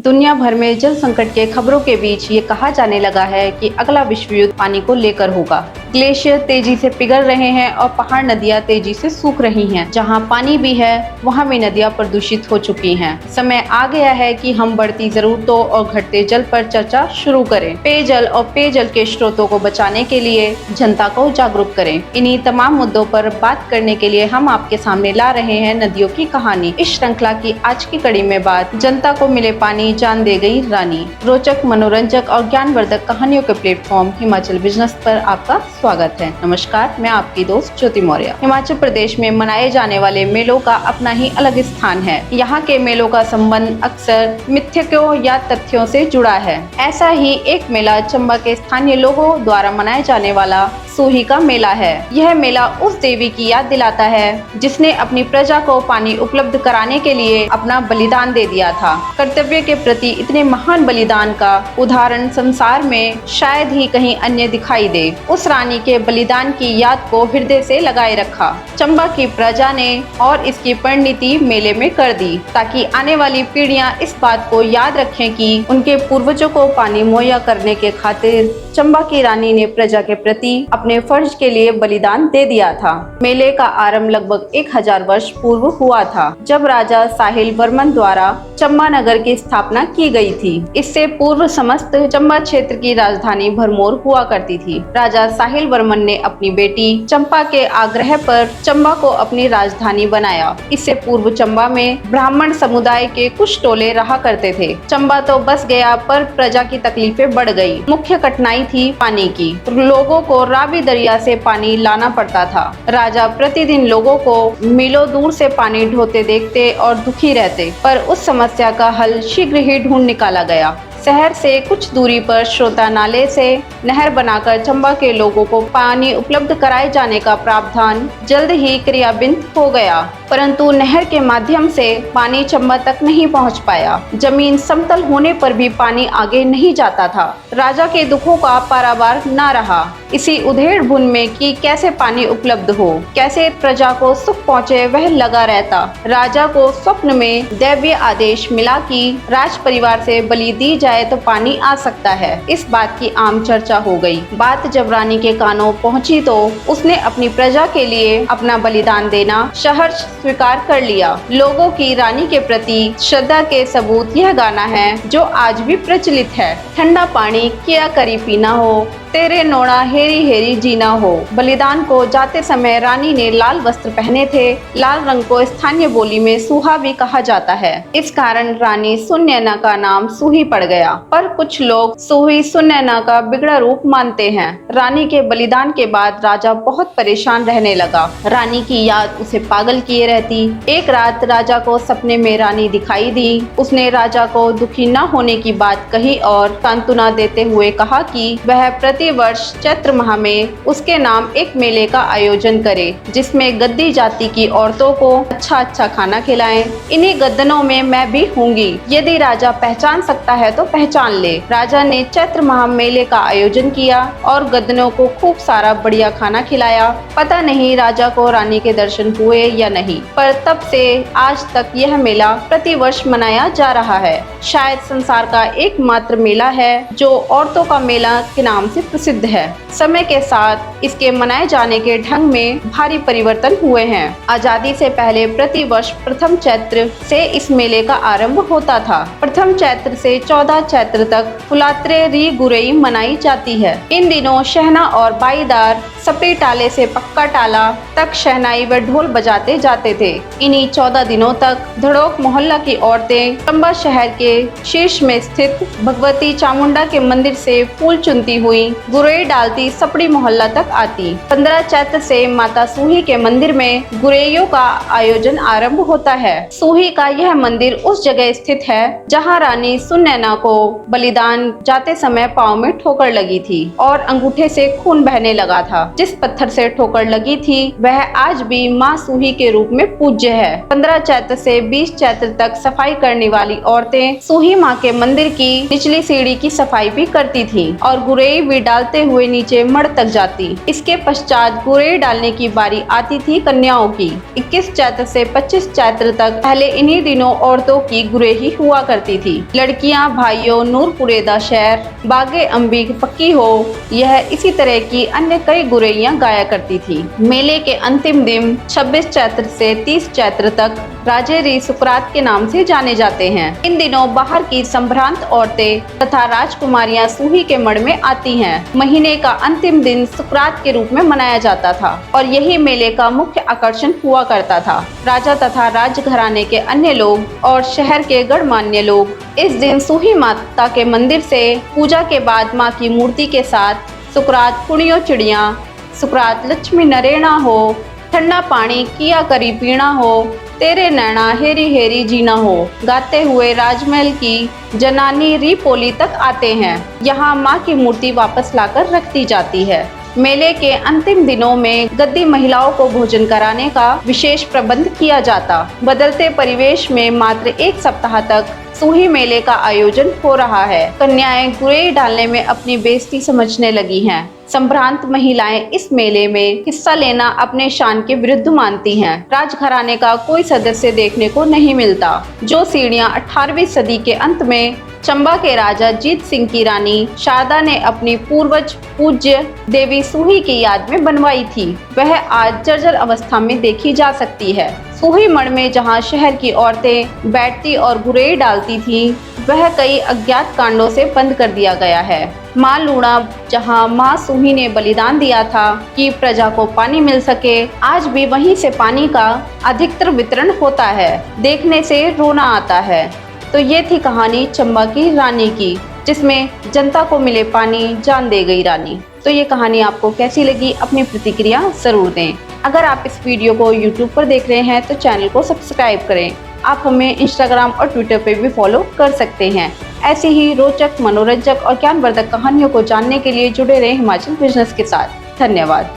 दुनिया भर में जल संकट के खबरों के बीच ये कहा जाने लगा है कि अगला विश्व युद्ध पानी को लेकर होगा। ग्लेशियर तेजी से पिघल रहे हैं और पहाड़ नदियां तेजी से सूख रही हैं। जहां पानी भी है वहां भी नदियां प्रदूषित हो चुकी हैं। समय आ गया है कि हम बढ़ती जरूरतों और घटते जल पर चर्चा शुरू करें। पेयजल और पेयजल के स्रोतों को बचाने के लिए जनता को जागरूक करें। इन्हीं तमाम मुद्दों पर बात करने के लिए हम आपके सामने ला रहे हैं नदियों की कहानी। इस श्रृंखला की आज की कड़ी में बात जनता को मिले पानी जान दे गई रानी। रोचक, मनोरंजक और ज्ञानवर्धक कहानियों के प्लेटफॉर्म हिमाचल बिजनेस पर आपका स्वागत है। नमस्कार, मैं आपकी दोस्त ज्योति मौर्य। हिमाचल प्रदेश में मनाए जाने वाले मेलों का अपना ही अलग स्थान है। यहाँ के मेलों का संबंध अक्सर मिथ्यकों या तथ्यों से जुड़ा है। ऐसा ही एक मेला चंबा के स्थानीय लोगों द्वारा मनाया जाने वाला सूही का मेला है। यह मेला उस देवी की याद दिलाता है जिसने अपनी प्रजा को पानी उपलब्ध कराने के लिए अपना बलिदान दे दिया था। कर्तव्य के प्रति इतने महान बलिदान का उदाहरण संसार में शायद ही कहीं अन्य दिखाई दे। उस रानी के बलिदान की याद को हृदय से लगाए रखा चंबा की प्रजा ने और इसकी परिणति मेले में कर दी, ताकि आने वाली पीढ़ियां इस बात को याद रखें कि उनके पूर्वजों को पानी मुहैया करने के खातिर चंबा की रानी ने प्रजा के प्रति अपने फर्ज के लिए बलिदान दे दिया था। मेले का आरंभ लगभग 1000 वर्ष पूर्व हुआ था, जब राजा साहिल वर्मन द्वारा चंबा नगर की स्थापना की गई थी। इससे पूर्व समस्त चंबा क्षेत्र की राजधानी भरमौर हुआ करती थी। राजा साहिल वर्मन ने अपनी बेटी चंपा के आग्रह पर चंबा को अपनी राजधानी बनाया। इससे पूर्व चंबा में ब्राह्मण समुदाय के कुछ टोले रहा करते थे। चंबा तो बस गया, पर प्रजा की तकलीफें बढ़ गई। मुख्य कठिनाई थी पानी की। लोगों को रावी दरिया से पानी लाना पड़ता था। राजा प्रतिदिन लोगों को मीलों दूर से पानी ढोते देखते और दुखी रहते, पर उस समस्या का हल शीघ्र ही ढूंढ निकाला गया। शहर से कुछ दूरी पर श्रोता नाले से नहर बनाकर चंबा के लोगों को पानी उपलब्ध कराए जाने का प्रावधान जल्द ही क्रियान्वित हो गया, परंतु नहर के माध्यम से पानी चंबा तक नहीं पहुंच पाया। जमीन समतल होने पर भी पानी आगे नहीं जाता था। राजा के दुखों का पारावार न रहा। इसी उधेड़-बुन में कि कैसे पानी उपलब्ध हो, कैसे प्रजा को सुख पहुँचे, वह लगा रहता। राजा को स्वप्न में दैवीय आदेश मिला कि राज परिवार से बलि दी जाए तो पानी आ सकता है। इस बात की आम चर्चा हो गई। बात जब रानी के कानों पहुंची तो उसने अपनी प्रजा के लिए अपना बलिदान देना सहर्ष स्वीकार कर लिया। लोगों की रानी के प्रति श्रद्धा के सबूत यह गाना है जो आज भी प्रचलित है। ठंडा पानी किया करी पीना हो, तेरे नोड़ा हेरी हेरी जीना हो। बलिदान को जाते समय रानी ने लाल वस्त्र पहने थे। लाल रंग को स्थानीय बोली में सूहा भी कहा जाता है। इस कारण रानी सुनैना का नाम सूही पड़ गया, पर कुछ लोग सूही सुनैना का बिगड़ा रूप मानते हैं। रानी के बलिदान के बाद राजा बहुत परेशान रहने लगा। रानी की याद उसे पागल किए रहती। एक रात राजा को सपने में रानी दिखाई दी। उसने राजा को दुखी न होने की बात कही और सांत्वना देते हुए कहा कि वह प्रति वर्ष चैत्र माह में उसके नाम एक मेले का आयोजन करे, जिसमें गद्दी जाति की औरतों को अच्छा अच्छा खाना खिलाएं। इन्हीं गद्दनों में मैं भी होंगी। यदि राजा पहचान सकता है तो पहचान ले। राजा ने चैत्र माह मेले का आयोजन किया और गद्दनों को खूब सारा बढ़िया खाना खिलाया। पता नहीं राजा को रानी के दर्शन हुए या नहीं, पर तब से आज तक यह मेला प्रति वर्ष मनाया जा रहा है। शायद संसार का एकमात्र मेला है जो औरतों का मेला के नाम से प्रसिद्ध है। समय के साथ इसके मनाए जाने के ढंग में भारी परिवर्तन हुए हैं। आजादी से पहले प्रति वर्ष प्रथम चैत्र से इस मेले का आरंभ होता था। प्रथम चैत्र से 14 चैत्र तक फुलात्रे री गुरई मनाई जाती है। इन दिनों शहना और बाईदार सपी टाले से पक्का टाला तक शहनाई व ढोल बजाते जाते थे। इन्हीं 14 दिनों तक धड़ोक मोहल्ला की औरतें चंबा शहर के शीर्ष में स्थित भगवती चामुंडा के मंदिर से फूल चुनती हुई गुरई डालती सपड़ी मोहल्ला तक आती। 15 चैत्र से माता सूही के मंदिर में गुरैयों का आयोजन आरंभ होता है। सूही का यह मंदिर उस जगह स्थित है जहां रानी सुनैना को बलिदान जाते समय पांव में ठोकर लगी थी और अंगूठे से खून बहने लगा था। जिस पत्थर से ठोकर लगी थी वह आज भी माँ सूही के रूप में पूज्य है। 15 चैत्र से 20 चैत्र तक सफाई करने वाली औरतें सूही माँ के मंदिर की निचली सीढ़ी की सफाई भी करती थी और गुरई भी डालते हुए नीचे मड़ तक जाती। इसके पश्चात गुरेई डालने की बारी आती थी कन्याओं की। 21 चैत्र से 25 चैत्र तक पहले इन्हीं दिनों औरतों की गुरेही हुआ करती थी। लड़कियां भाइयों नूरपुरेदा शहर बागे अम्बी पक्की हो, यह इसी तरह की अन्य कई गुरैयां गाया करती थी। मेले के अंतिम दिन 26 चैत्र से 30 चैत्र तक राजेरी सुकरात के नाम से जाने जाते हैं। इन दिनों बाहर की संभ्रांत औरतें तथा राजकुमारियां सूही के मढ़ में आती हैं। महीने का अंतिम दिन सुकरात के रूप में मनाया जाता था और यही मेले का मुख्य आकर्षण हुआ करता था। राजा तथा राजघराने के अन्य लोग और शहर के गणमान्य लोग इस दिन सूही माता के मंदिर से पूजा के बाद मां की मूर्ति के साथ सुकरात कुड़ियों चिड़िया, सुकरात लक्ष्मी नरेणा हो, ठंडा पानी किया करी पीना हो, तेरे नैना हेरी हेरी जीना हो गाते हुए राजमहल की जनानी रिपोली तक आते हैं। यहाँ माँ की मूर्ति वापस लाकर रख दी जाती है। मेले के अंतिम दिनों में गद्दी महिलाओं को भोजन कराने का विशेष प्रबंध किया जाता। बदलते परिवेश में मात्र एक सप्ताह तक सूही मेले का आयोजन हो रहा है। कन्याएं गुरेई डालने में अपनी बेइज्जती समझने लगी हैं। संभ्रांत महिलाएं इस मेले में हिस्सा लेना अपने शान के विरुद्ध मानती हैं। राजघराने का कोई सदस्य देखने को नहीं मिलता। जो सीढ़ियां 18वीं सदी के अंत में चंबा के राजा जीत सिंह की रानी शारदा ने अपनी पूर्वज पूज्य देवी सूही की याद में बनवाई थी, वह आज जर्जर अवस्था में देखी जा सकती है। सूही मढ़ में जहां शहर की औरतें बैठती और गुरेई डालती थीं, वह कई अज्ञात कांडों से बंद कर दिया गया है। माँ लूणा जहां माँ सूही ने बलिदान दिया था कि प्रजा को पानी मिल सके, आज भी वहीं से पानी का अधिकतर वितरण होता है। देखने से रोना आता है। तो ये थी कहानी चंबा की रानी की, जिसमें जनता को मिले पानी जान दे गई रानी। तो ये कहानी आपको कैसी लगी, अपनी प्रतिक्रिया जरूर दें। अगर आप इस वीडियो को YouTube पर देख रहे हैं तो चैनल को सब्सक्राइब करें। आप हमें Instagram और Twitter पे भी फॉलो कर सकते हैं। ऐसी ही रोचक, मनोरंजक और ज्ञानवर्धक कहानियों को जानने के लिए जुड़े रहें हिमाचल बिजनेस के साथ। धन्यवाद।